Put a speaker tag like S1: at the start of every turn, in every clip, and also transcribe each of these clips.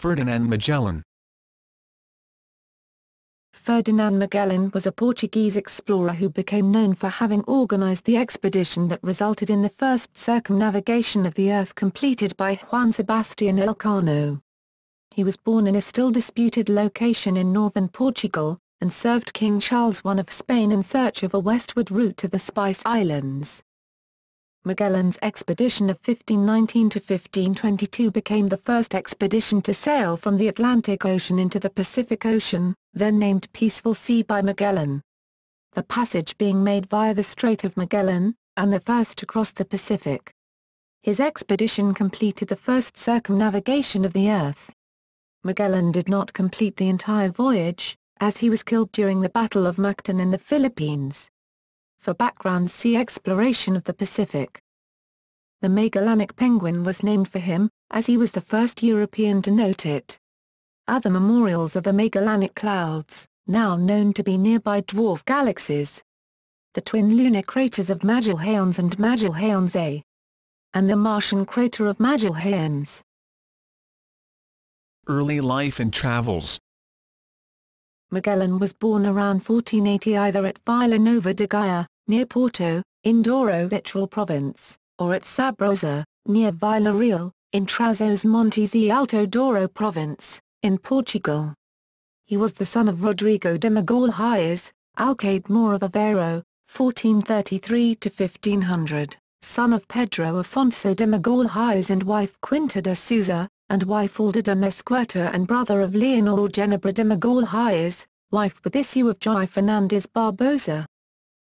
S1: Ferdinand Magellan.
S2: Ferdinand Magellan was a Portuguese explorer who became known for having organized the expedition that resulted in the first circumnavigation of the Earth completed by Juan Sebastián Elcano. He was born in a still disputed location in northern Portugal, and served King Charles I of Spain in search of a westward route to the Spice Islands. Magellan's expedition of 1519 to 1522 became the first expedition to sail from the Atlantic Ocean into the Pacific Ocean, then named Peaceful Sea by Magellan. The passage being made via the Strait of Magellan, and the first to cross the Pacific. His expedition completed the first circumnavigation of the Earth. Magellan did not complete the entire voyage, as he was killed during the Battle of Mactan in the Philippines. For background, see Exploration of the Pacific. The Magellanic penguin was named for him, as he was the first European to note it. Other memorials are the Magellanic Clouds, now known to be nearby dwarf galaxies. The twin lunar craters of Magellanes and Magellanes A. And the Martian crater of Magellanes.
S1: Early life and travels.
S2: Magellan was born around 1480 either at Vila Nova de Gaia, near Porto, in Douro Litoral Province, or at Sabrosa, near Vila Real, in Trás-os-Montes e Alto Douro Province, in Portugal. He was the son of Rodrigo de Magalhães, Alcaide Mor of Aveiro, 1433–1500, son of Pedro Afonso de Magalhães and wife Quinta da Sousa, and wife Alda de Mesquita, and brother of Leonor Genebra de Magalhães, wife with issue of João Fernandes Barbosa.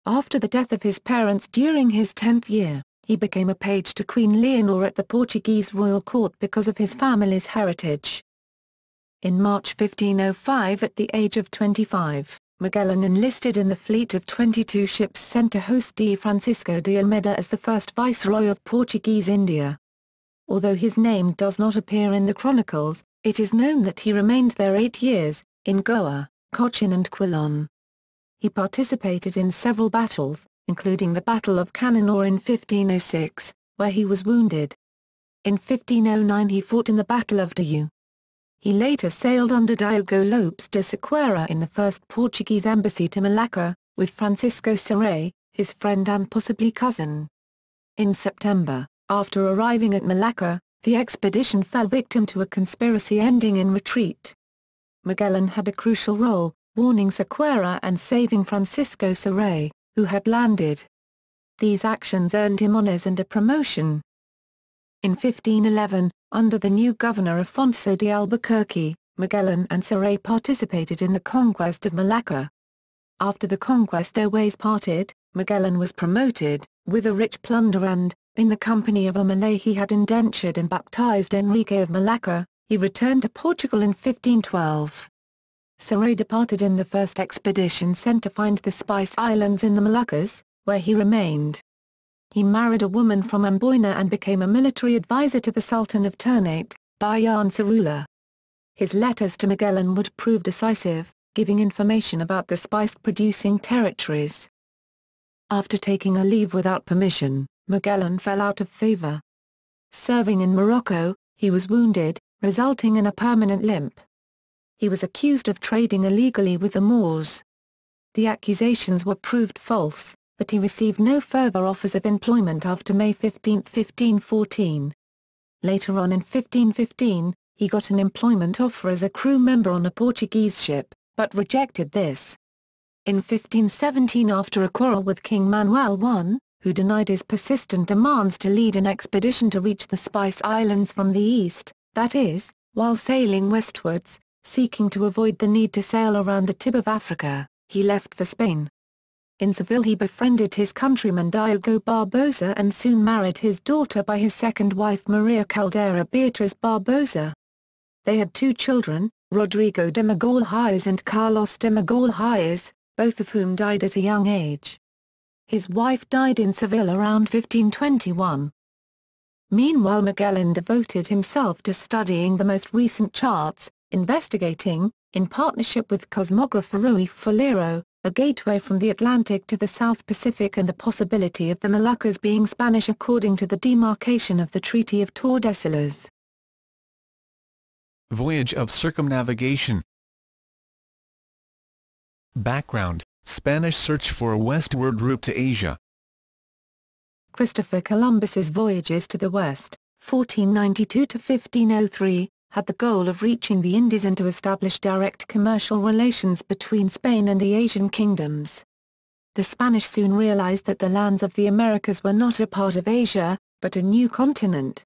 S2: After the death of his parents during his 10th year, he became a page to Queen Leonor at the Portuguese royal court because of his family's heritage. In March 1505, at the age of 25, Magellan enlisted in the fleet of 22 ships sent to host D. Francisco de Almeida as the first viceroy of Portuguese India. Although his name does not appear in the chronicles, it is known that he remained there 8 years, in Goa, Cochin and Quilon. He participated in several battles, including the Battle of Cananor in 1506, where he was wounded. In 1509 he fought in the Battle of Diu. He later sailed under Diogo Lopes de Sequeira in the first Portuguese embassy to Malacca, with Francisco Serra, his friend and possibly cousin. In September, after arriving at Malacca, the expedition fell victim to a conspiracy ending in retreat. Magellan had a crucial role, warning Sequeira and saving Francisco Serra, who had landed. These actions earned him honors and a promotion. In 1511, under the new governor Afonso de Albuquerque, Magellan and Serra participated in the conquest of Malacca. After the conquest their ways parted. Magellan was promoted, with a rich plunder and, in the company of a Malay he had indentured and baptized Enrique of Malacca, he returned to Portugal in 1512. Serra departed in the first expedition sent to find the Spice Islands in the Moluccas, where he remained. He married a woman from Amboina and became a military advisor to the Sultan of Ternate, Bayan Sarula. His letters to Magellan would prove decisive, giving information about the spice-producing territories. After taking a leave without permission, Magellan fell out of favor. Serving in Morocco, he was wounded, resulting in a permanent limp. He was accused of trading illegally with the Moors. The accusations were proved false, but he received no further offers of employment after May 15, 1514. Later on in 1515, he got an employment offer as a crew member on a Portuguese ship, but rejected this. In 1517, after a quarrel with King Manuel I, who denied his persistent demands to lead an expedition to reach the Spice Islands from the east, that is, while sailing westwards, seeking to avoid the need to sail around the tip of Africa, he left for Spain. In Seville he befriended his countryman Diogo Barbosa and soon married his daughter by his second wife Maria Caldera Beatriz Barbosa. They had 2 children, Rodrigo de Magalhães and Carlos de Magalhães, both of whom died at a young age. His wife died in Seville around 1521. Meanwhile Magellan devoted himself to studying the most recent charts, investigating, in partnership with cosmographer Rui Folheiro, a gateway from the Atlantic to the South Pacific and the possibility of the Moluccas being Spanish according to the demarcation of the Treaty of Tordesillas.
S1: Voyage of circumnavigation. Background: Spanish search for a westward route to Asia.
S2: Christopher Columbus's voyages to the west, 1492 to 1503, had the goal of reaching the Indies and to establish direct commercial relations between Spain and the Asian kingdoms. The Spanish soon realized that the lands of the Americas were not a part of Asia, but a new continent.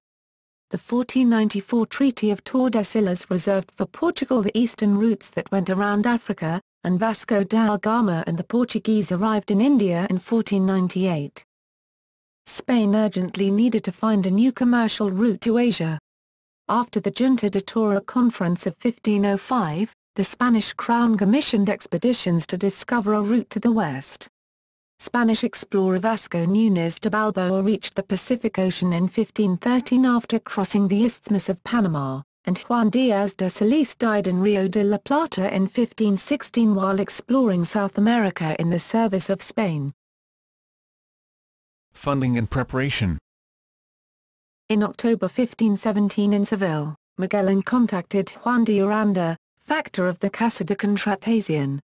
S2: The 1494 Treaty of Tordesillas reserved for Portugal the eastern routes that went around Africa, and Vasco da Gama and the Portuguese arrived in India in 1498. Spain urgently needed to find a new commercial route to Asia. After the Junta de Tora Conference of 1505, the Spanish crown commissioned expeditions to discover a route to the west. Spanish explorer Vasco Núñez de Balboa reached the Pacific Ocean in 1513 after crossing the Isthmus of Panama, and Juan Díaz de Solís died in Rio de la Plata in 1516 while exploring South America in the service of Spain.
S1: Funding and preparation.
S2: In October 1517 in Seville, Magellan contacted Juan de Aranda, factor of the Casa de Contratación.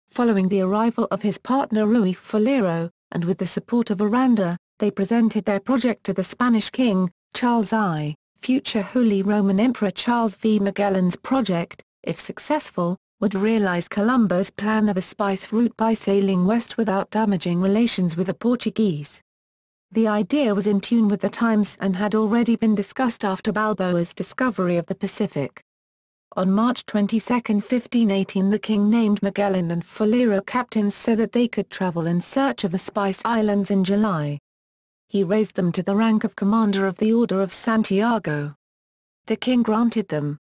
S2: Following the arrival of his partner Ruy Falero, and with the support of Aranda, they presented their project to the Spanish king, Charles I. Future Holy Roman Emperor Charles V. Magellan's project, if successful, would realize Columbus' plan of a spice route by sailing west without damaging relations with the Portuguese. The idea was in tune with the times and had already been discussed after Balboa's discovery of the Pacific. On March 22, 1518 the king named Magellan and Falero captains so that they could travel in search of the Spice Islands in July. He raised them to the rank of Commander of the Order of Santiago. The king granted them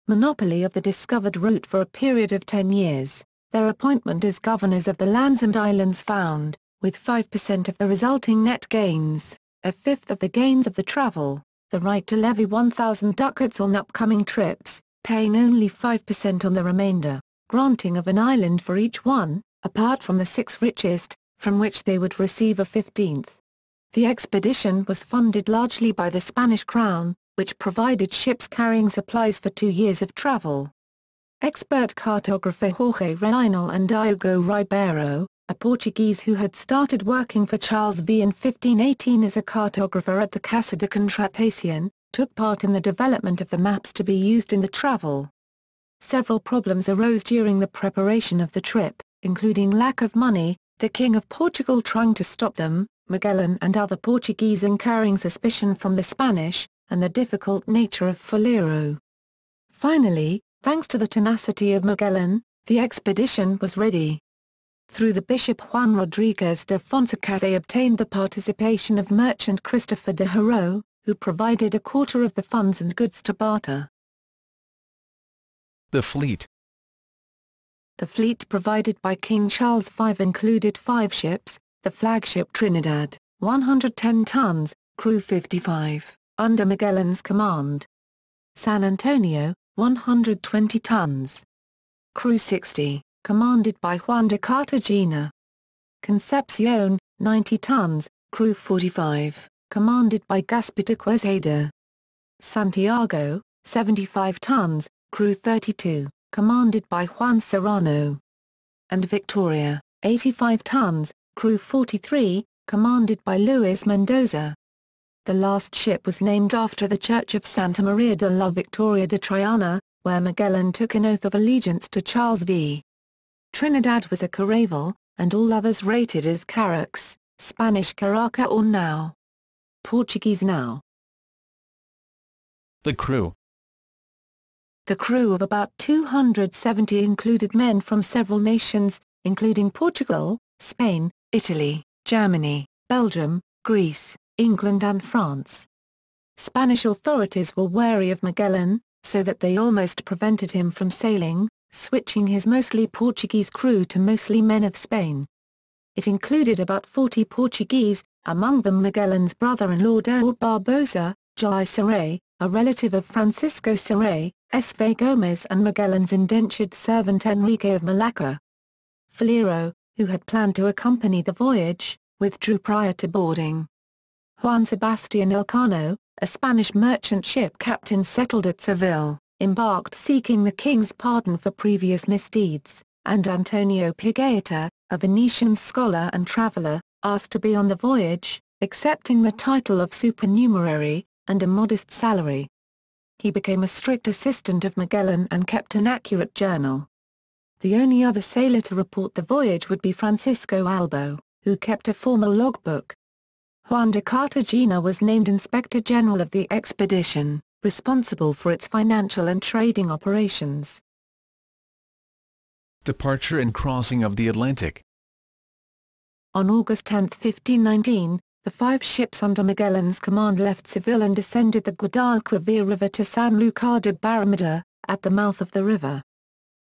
S2: monopoly of the discovered route for a period of 10 years, their appointment as governors of the lands and islands found, with 5% of the resulting net gains, a fifth of the gains of the travel, the right to levy 1,000 ducats on upcoming trips, paying only 5% on the remainder, granting of an island for each one, apart from the 6 richest, from which they would receive a 15th. The expedition was funded largely by the Spanish crown, which provided ships carrying supplies for 2 years of travel. Expert cartographer Jorge Reinal and Diogo Ribeiro, a Portuguese who had started working for Charles V in 1518 as a cartographer at the Casa de Contratación, took part in the development of the maps to be used in the travel. Several problems arose during the preparation of the trip, including lack of money, the King of Portugal trying to stop them, Magellan and other Portuguese incurring suspicion from the Spanish, and the difficult nature of Falero. Finally, thanks to the tenacity of Magellan, the expedition was ready. Through the Bishop Juan Rodriguez de Fonseca they obtained the participation of merchant Christopher de Haro, who provided a quarter of the funds and goods to barter.
S1: The fleet.
S2: The fleet provided by King Charles V included 5 ships, the flagship Trinidad, 110 tons, crew 55, under Magellan's command. San Antonio, 120 tons. Crew 60, commanded by Juan de Cartagena. Concepcion, 90 tons, crew 45, commanded by Gaspar de Quesada. Santiago, 75 tons, crew 32, commanded by Juan Serrano. And Victoria, 85 tons, crew 43, commanded by Luis Mendoza. The last ship was named after the Church of Santa Maria de la Victoria de Triana, where Magellan took an oath of allegiance to Charles V. Trinidad was a caravel, and all others rated as carracks, Spanish caraca or nau. Portuguese nau.
S1: The crew.
S2: The crew of about 270 included men from several nations, including Portugal, Spain, Italy, Germany, Belgium, Greece, England and France. Spanish authorities were wary of Magellan, so that they almost prevented him from sailing, switching his mostly Portuguese crew to mostly men of Spain. It included about 40 Portuguese, among them Magellan's brother-in-law Del Barbosa, Jai Saray, a relative of Francisco Saray, S.V. Gomez and Magellan's indentured servant Enrique of Malacca. Falero, who had planned to accompany the voyage, withdrew prior to boarding. Juan Sebastián Elcano, a Spanish merchant ship captain settled at Seville, embarked seeking the king's pardon for previous misdeeds, and Antonio Pigafetta, a Venetian scholar and traveller, asked to be on the voyage, accepting the title of supernumerary, and a modest salary. He became a strict assistant of Magellan and kept an accurate journal. The only other sailor to report the voyage would be Francisco Albo, who kept a formal logbook. Juan de Cartagena was named Inspector General of the expedition, responsible for its financial and trading operations.
S1: Departure and crossing of the Atlantic.
S2: On August 10, 1519, the 5 ships under Magellan's command left Seville and descended the Guadalquivir River to Sanlúcar de Barrameda, at the mouth of the river.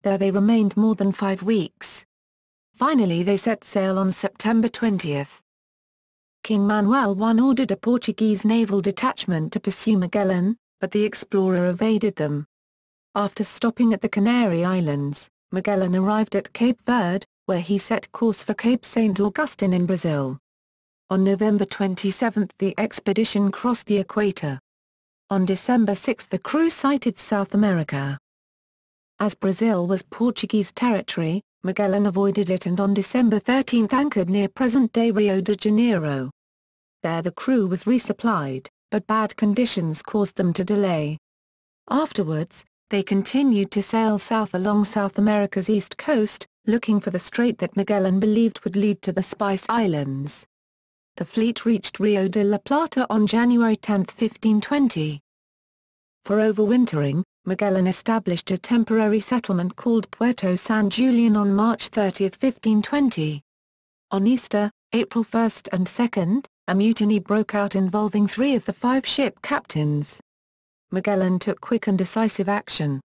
S2: There they remained more than 5 weeks. Finally they set sail on September 20. King Manuel I ordered a Portuguese naval detachment to pursue Magellan, but the explorer evaded them. After stopping at the Canary Islands, Magellan arrived at Cape Verde, where he set course for Cape St. Augustine in Brazil. On November 27 the expedition crossed the equator. On December 6 the crew sighted South America. As Brazil was Portuguese territory, Magellan avoided it and on December 13 anchored near present-day Rio de Janeiro. There the crew was resupplied, but bad conditions caused them to delay. Afterwards, they continued to sail south along South America's east coast, looking for the strait that Magellan believed would lead to the Spice Islands. The fleet reached Rio de la Plata on January 10, 1520. For overwintering, Magellan established a temporary settlement called Puerto San Julian on March 30, 1520. On Easter, April 1 and 2, a mutiny broke out involving 3 of the 5 ship captains. Magellan took quick and decisive action.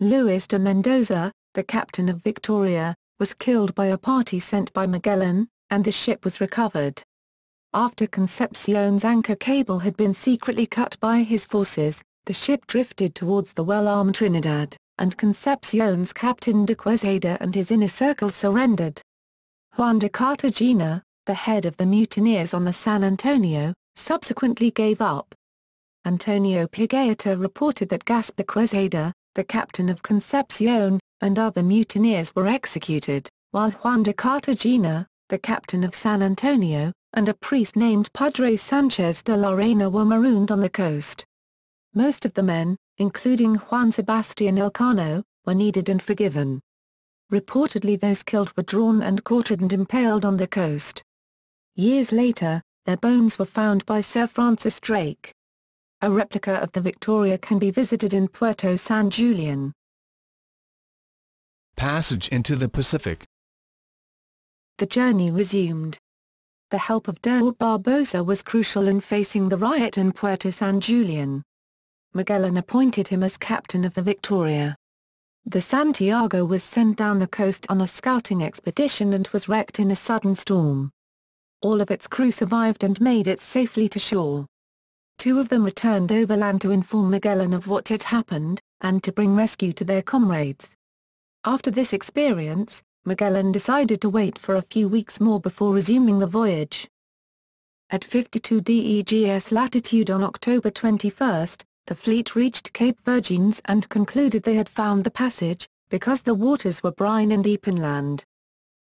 S2: Luis de Mendoza, the captain of Victoria, was killed by a party sent by Magellan, and the ship was recovered. After Concepcion's anchor cable had been secretly cut by his forces, the ship drifted towards the well-armed Trinidad, and Concepcion's captain de Quesada and his inner circle surrendered. Juan de Cartagena, the head of the mutineers on the San Antonio, subsequently gave up. Antonio Pigafetta reported that Gaspar Quesada, the captain of Concepcion, and other mutineers were executed, while Juan de Cartagena, the captain of San Antonio, and a priest named Padre Sanchez de la Reina were marooned on the coast. Most of the men, including Juan Sebastián Elcano, were needed and forgiven. Reportedly those killed were drawn and quartered and impaled on the coast. Years later, their bones were found by Sir Francis Drake. A replica of the Victoria can be visited in Puerto San Julian.
S1: Passage into the Pacific.
S2: The journey resumed. The help of Diego Barbosa was crucial in facing the riot in Puerto San Julian. Magellan appointed him as captain of the Victoria. The Santiago was sent down the coast on a scouting expedition and was wrecked in a sudden storm. All of its crew survived and made it safely to shore. 2 of them returned overland to inform Magellan of what had happened, and to bring rescue to their comrades. After this experience, Magellan decided to wait for a few weeks more before resuming the voyage. At 52 degrees latitude on October 21, the fleet reached Cape Virgins and concluded they had found the passage, because the waters were brine and deep inland.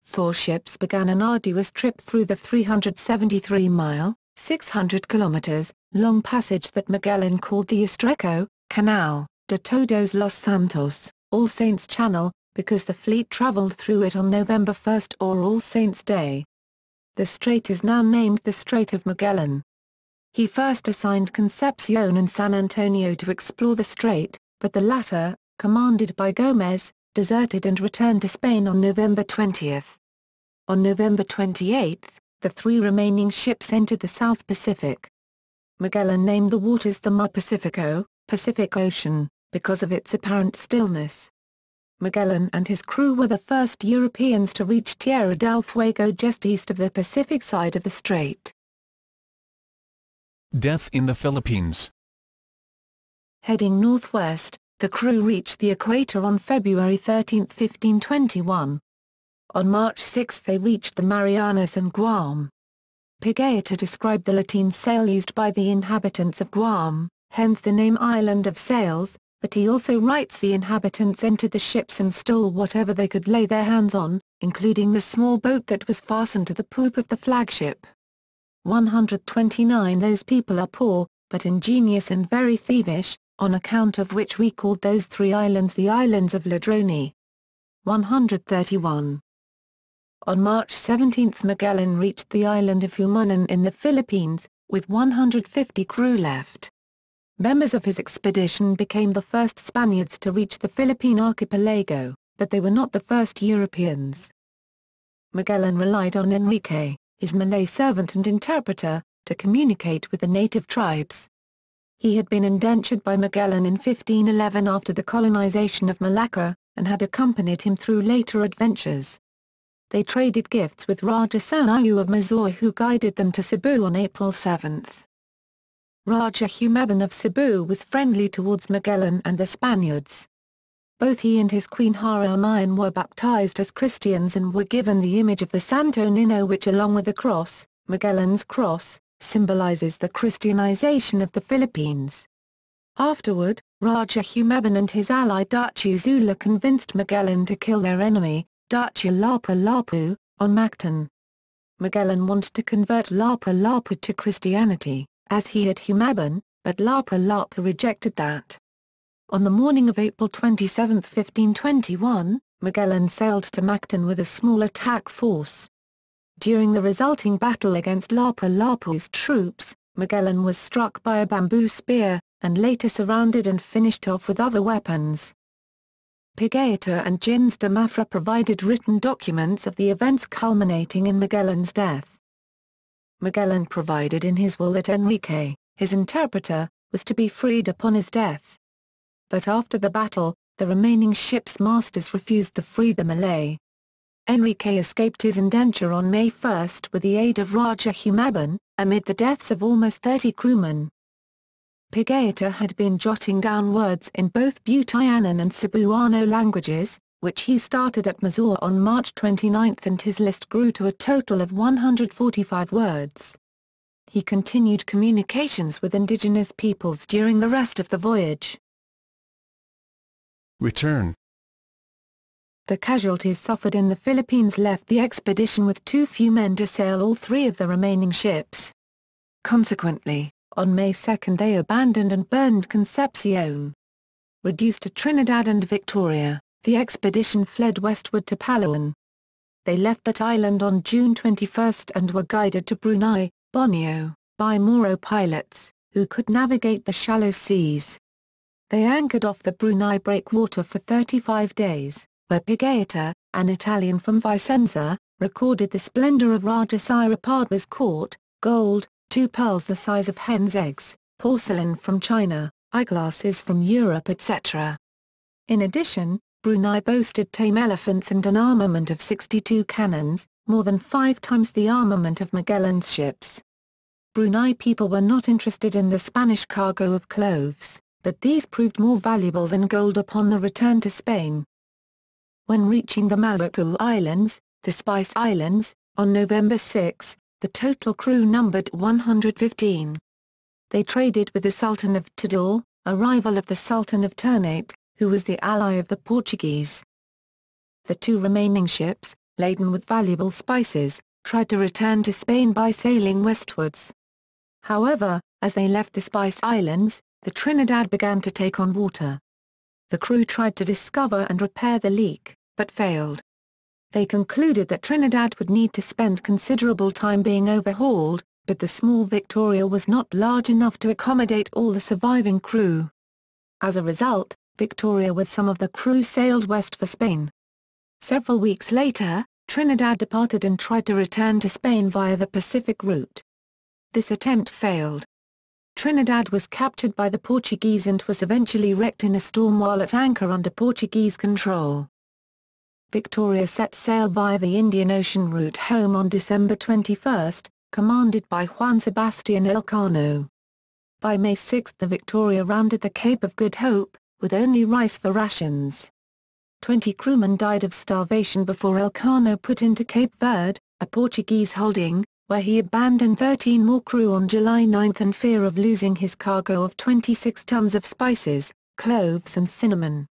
S2: 4 ships began an arduous trip through the 373-mile, 600 kilometers, long passage that Magellan called the Estrecho, Canal, de Todos los Santos, All Saints Channel, because the fleet traveled through it on November 1 or All Saints' Day. The strait is now named the Strait of Magellan. He first assigned Concepcion and San Antonio to explore the strait, but the latter, commanded by Gómez, deserted and returned to Spain on November 20. On November 28, the 3 remaining ships entered the South Pacific. Magellan named the waters the Mar Pacifico, Pacific Ocean, because of its apparent stillness. Magellan and his crew were the first Europeans to reach Tierra del Fuego just east of the Pacific side of the strait.
S1: Death in the Philippines.
S2: Heading northwest, the crew reached the equator on February 13, 1521. On March 6 they reached the Marianas and Guam. Pigafetta described the lateen sail used by the inhabitants of Guam, hence the name Island of Sails, But he also writes the inhabitants entered the ships and stole whatever they could lay their hands on, including the small boat that was fastened to the poop of the flagship. 129 Those people are poor, but ingenious and very thievish, on account of which we called those 3 islands the islands of Ladroni. 131. On March 17 Magellan reached the island of Humanan in the Philippines, with 150 crew left. Members of his expedition became the first Spaniards to reach the Philippine archipelago, but they were not the first Europeans. Magellan relied on Enrique, his Malay servant and interpreter, to communicate with the native tribes. He had been indentured by Magellan in 1511 after the colonization of Malacca, and had accompanied him through later adventures. They traded gifts with Raja Sanayu of Mazur, who guided them to Cebu on April 7. Raja Humebon of Cebu was friendly towards Magellan and the Spaniards. Both he and his queen Haramayan were baptized as Christians and were given the image of the Santo Niño, which along with the cross, Magellan's cross, symbolizes the Christianization of the Philippines. Afterward, Raja Humebon and his ally Dacu Zula convinced Magellan to kill their enemy, Dacu Lapu-Lapu, on Mactan. Magellan wanted to convert Lapu-Lapu to Christianity, as he had Humebon, but Lapu-Lapu rejected that. On the morning of April 27, 1521, Magellan sailed to Mactan with a small attack force. During the resulting battle against Lapu-Lapu's troops, Magellan was struck by a bamboo spear, and later surrounded and finished off with other weapons. Pigayata and Jins de Mafra provided written documents of the events culminating in Magellan's death. Magellan provided in his will that Enrique, his interpreter, was to be freed upon his death. But after the battle, the remaining ship's masters refused to free the Malay. Enrique escaped his indenture on May 1 with the aid of Raja Humebon, amid the deaths of almost 30 crewmen. Pigayata had been jotting down words in both Butayanan and Cebuano languages, which he started at Mazur on March 29, and his list grew to a total of 145 words. He continued communications with indigenous peoples during the rest of the voyage.
S1: Return.
S2: The casualties suffered in the Philippines left the expedition with too few men to sail all 3 of the remaining ships. Consequently, on May 2 they abandoned and burned Concepcion. Reduced to Trinidad and Victoria, the expedition fled westward to Palawan. They left that island on June 21 and were guided to Brunei, Borneo, by Moro pilots, who could navigate the shallow seas. They anchored off the Brunei breakwater for 35 days, where Pigayata, an Italian from Vicenza, recorded the splendor of Raja Sirapada's court: gold, 2 pearls the size of hen's eggs, porcelain from China, eyeglasses from Europe, etc. In addition, Brunei boasted tame elephants and an armament of 62 cannons, more than 5 times the armament of Magellan's ships. Brunei people were not interested in the Spanish cargo of cloves, but these proved more valuable than gold upon the return to Spain. When reaching the Maluku Islands, the Spice Islands, on November 6, the total crew numbered 115. They traded with the Sultan of Tidor, a rival of the Sultan of Ternate, who was the ally of the Portuguese. The 2 remaining ships, laden with valuable spices, tried to return to Spain by sailing westwards. However, as they left the Spice Islands, the Trinidad began to take on water. The crew tried to discover and repair the leak, but failed. They concluded that Trinidad would need to spend considerable time being overhauled, but the small Victoria was not large enough to accommodate all the surviving crew. As a result, Victoria with some of the crew sailed west for Spain. Several weeks later, Trinidad departed and tried to return to Spain via the Pacific route. This attempt failed. Trinidad was captured by the Portuguese and was eventually wrecked in a storm while at anchor under Portuguese control. Victoria set sail via the Indian Ocean route home on December 21, commanded by Juan Sebastián Elcano. By May 6 the Victoria rounded the Cape of Good Hope, with only rice for rations. 20 crewmen died of starvation before Elcano put into Cape Verde, a Portuguese holding, where he abandoned 13 more crew on July 9 in fear of losing his cargo of 26 tons of spices, cloves and cinnamon.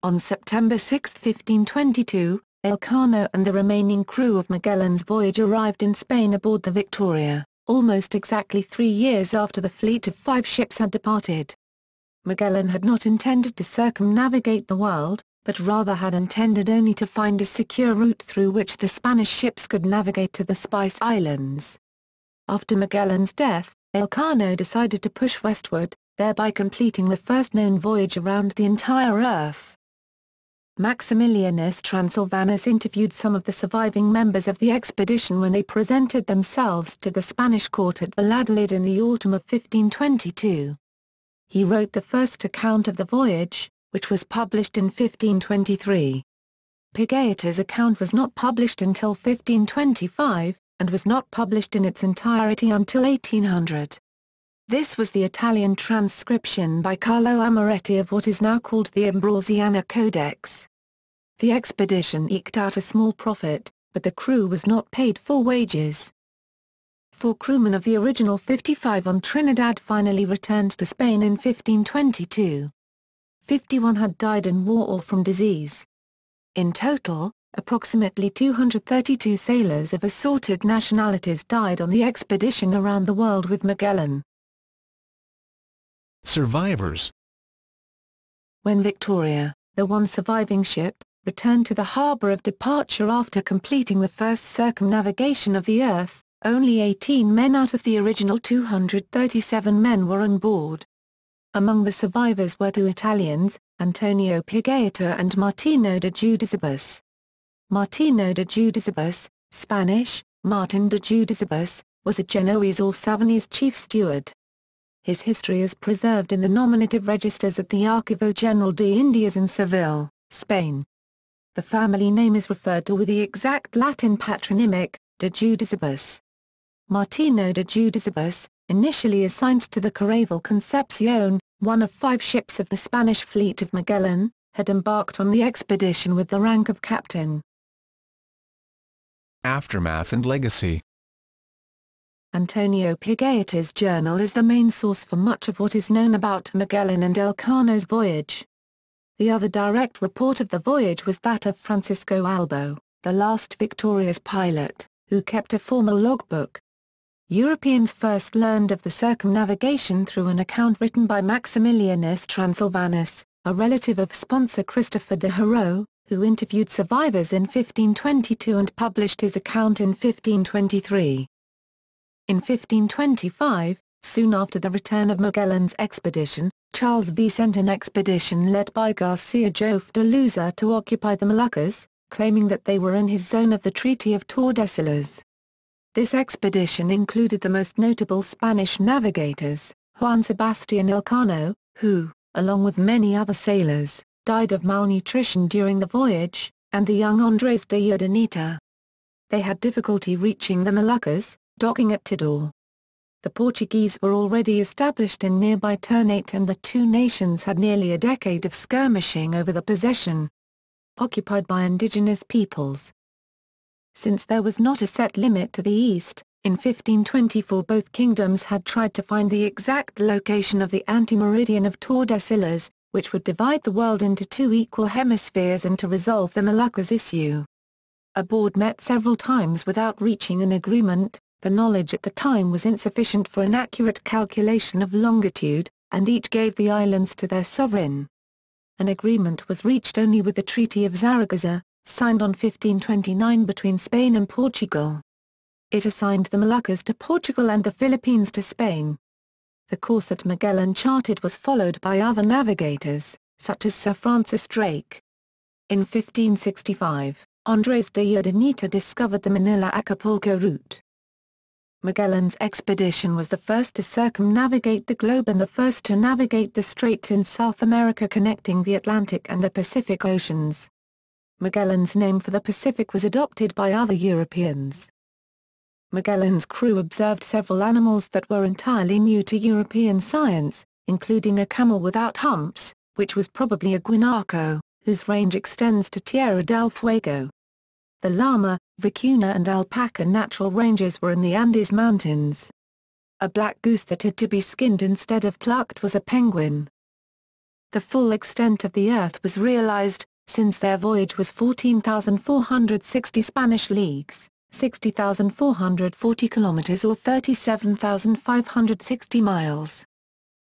S2: On September 6, 1522, Elcano and the remaining crew of Magellan's voyage arrived in Spain aboard the Victoria, almost exactly 3 years after the fleet of 5 ships had departed. Magellan had not intended to circumnavigate the world, but rather had intended only to find a secure route through which the Spanish ships could navigate to the Spice Islands. After Magellan's death, Elcano decided to push westward, thereby completing the first known voyage around the entire Earth. Maximilianus Transylvanus interviewed some of the surviving members of the expedition when they presented themselves to the Spanish court at Valladolid in the autumn of 1522. He wrote the first account of the voyage, which was published in 1523. Pigafetta's account was not published until 1525, and was not published in its entirety until 1800. This was the Italian transcription by Carlo Amoretti of what is now called the Ambrosiana Codex. The expedition eked out a small profit, but the crew was not paid full wages. 4 crewmen of the original 55 on Trinidad finally returned to Spain in 1522. 51 had died in war or from disease. In total, approximately 232 sailors of assorted nationalities died on the expedition around the world with Magellan.
S1: Survivors.
S2: When Victoria, the one surviving ship, returned to the harbour of departure after completing the first circumnavigation of the Earth, only 18 men out of the original 237 men were on board. Among the survivors were 2 Italians, Antonio Pigafetta and Martino de Giudizibus. Martino de Giudizibus, Spanish, Martin de Giudizibus, was a Genoese or Savonese chief steward. His history is preserved in the nominative registers at the Archivo General de Indias in Seville, Spain. The family name is referred to with the exact Latin patronymic, de Giudizibus. Martino de Giudizibus, initially assigned to the Caravel Concepcion, one of 5 ships of the Spanish fleet of Magellan, had embarked on the expedition with the rank of captain.
S1: Aftermath and legacy.
S2: Antonio Pigafetta's journal is the main source for much of what is known about Magellan and Elcano's voyage. The other direct report of the voyage was that of Francisco Albo, the last victorious pilot, who kept a formal logbook. Europeans first learned of the circumnavigation through an account written by Maximilianus Transylvanus, a relative of sponsor Christopher de Haro, who interviewed survivors in 1522 and published his account in 1523. In 1525, soon after the return of Magellan's expedition, Charles V sent an expedition led by Garcia Jofre de Luza to occupy the Moluccas, claiming that they were in his zone of the Treaty of Tordesillas. This expedition included the most notable Spanish navigators, Juan Sebastián Elcano, who, along with many other sailors, died of malnutrition during the voyage, and the young Andrés de Urdaneta. They had difficulty reaching the Moluccas, docking at Tidor. The Portuguese were already established in nearby Ternate and the 2 nations had nearly a decade of skirmishing over the possession, occupied by indigenous peoples. Since there was not a set limit to the east, in 1524 both kingdoms had tried to find the exact location of the anti-meridian of Tordesillas, which would divide the world into 2 equal hemispheres and to resolve the Moluccas issue. A board met several times without reaching an agreement. The knowledge at the time was insufficient for an accurate calculation of longitude, and each gave the islands to their sovereign. An agreement was reached only with the Treaty of Zaragoza, signed on 1529 between Spain and Portugal. It assigned the Moluccas to Portugal and the Philippines to Spain. The course that Magellan charted was followed by other navigators, such as Sir Francis Drake. In 1565, Andrés de Urdaneta discovered the Manila-Acapulco route. Magellan's expedition was the first to circumnavigate the globe and the first to navigate the strait in South America connecting the Atlantic and the Pacific Oceans. Magellan's name for the Pacific was adopted by other Europeans. Magellan's crew observed several animals that were entirely new to European science, including a camel without humps, which was probably a guanaco, whose range extends to Tierra del Fuego. The llama, vicuna and alpaca natural ranges were in the Andes Mountains. A black goose that had to be skinned instead of plucked was a penguin. the full extent of the Earth was realized, since their voyage was 14,460 Spanish leagues, 60,440 kilometers or 37,560 miles.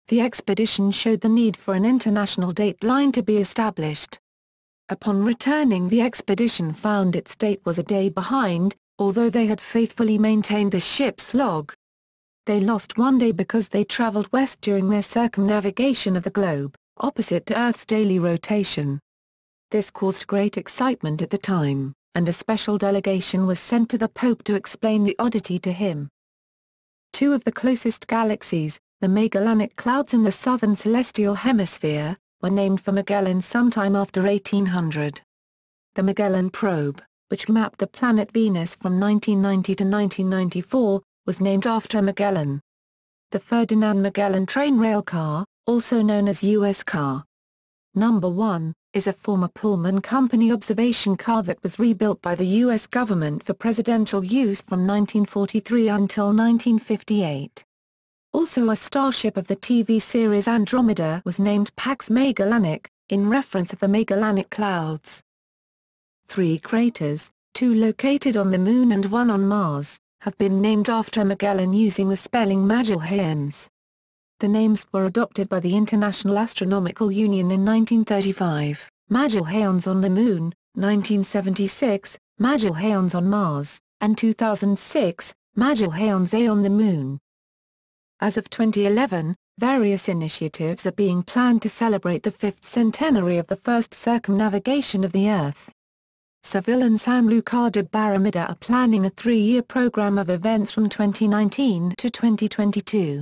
S2: The expedition showed the need for an international date line to be established. Upon returning, the expedition found its date was a day behind, although they had faithfully maintained the ship's log. They lost one day because they traveled west during their circumnavigation of the globe, opposite to Earth's daily rotation. This caused great excitement at the time, and a special delegation was sent to the Pope to explain the oddity to him. Two of the closest galaxies, the Magellanic Clouds in the southern celestial hemisphere, were named for Magellan sometime after 1800. The Magellan probe, which mapped the planet Venus from 1990 to 1994, was named after Magellan. The Ferdinand Magellan train rail car, also known as U.S. car No. 1, is a former Pullman Company observation car that was rebuilt by the U.S. government for presidential use from 1943 until 1958. Also, a starship of the TV series Andromeda was named Pax Magellanic, in reference of the Magellanic Clouds. 3 craters, 2 located on the Moon and 1 on Mars, have been named after Magellan using the spelling Magelhães. The names were adopted by the International Astronomical Union in 1935, Magelhães on the Moon, 1976, Magelhães on Mars, and 2006, Magelhães A on the Moon. As of 2011, various initiatives are being planned to celebrate the 5th centenary of the first circumnavigation of the Earth. Seville and Sanlúcar de Barrameda are planning a 3-year program of events from 2019 to 2022.